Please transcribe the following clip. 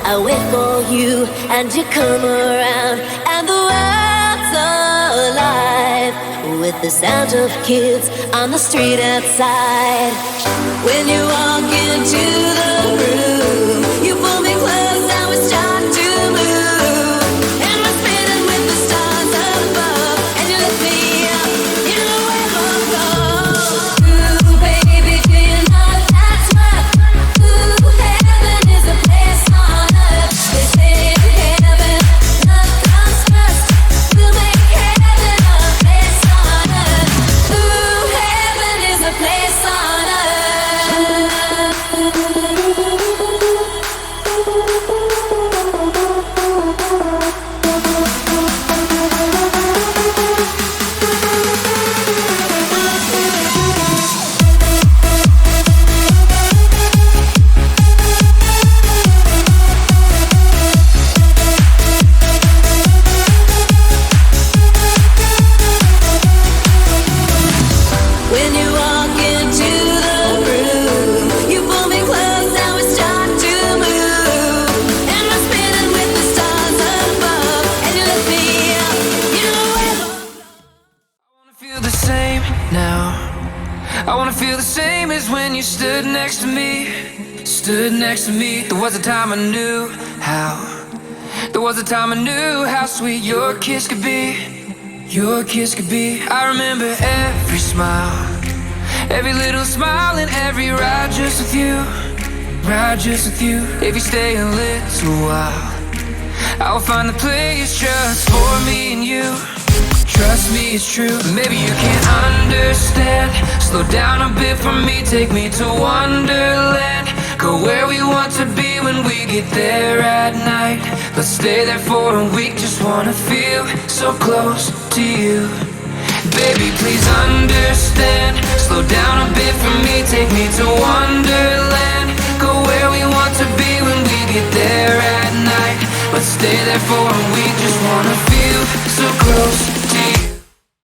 I wait for you and you come around, and the world's alive with the sound of kids on the street outside. When you walk into the room, you pull me close and we start to move, and we're spinning with the stars above, and you lift me up, you know where we'll go. Ooh, baby, do you know that's what? Ooh, heaven is a place on earth. They say in heaven, love comes first. We'll make heaven a place on earth. Ooh, heaven is a place on earth. When you walk into the room, you pull me close and we start to move, and we're spinning with the stars above, and you lift me up, you know where we'll go. I wanna feel the same now. I wanna feel the same as when you stood next to me. Stood next to me. There was a time I knew how. There was a time I knew how sweet your kiss could be. Your kiss could be. I remember every smile, every little smile, and every ride just with you. Ride just with you. If you stay a little while, I will find the place just for me and you. Trust me, it's true. Maybe you can't understand. Slow down a bit for me, take me to Wonderland. Go where we want to be when we get there at night. Let's stay there for a week, just wanna feel so close to you. Baby, please understand. Slow down a bit for me, take me to Wonderland. Go where we want to be when we get there at night. Let's stay there for a week, just wanna feel so close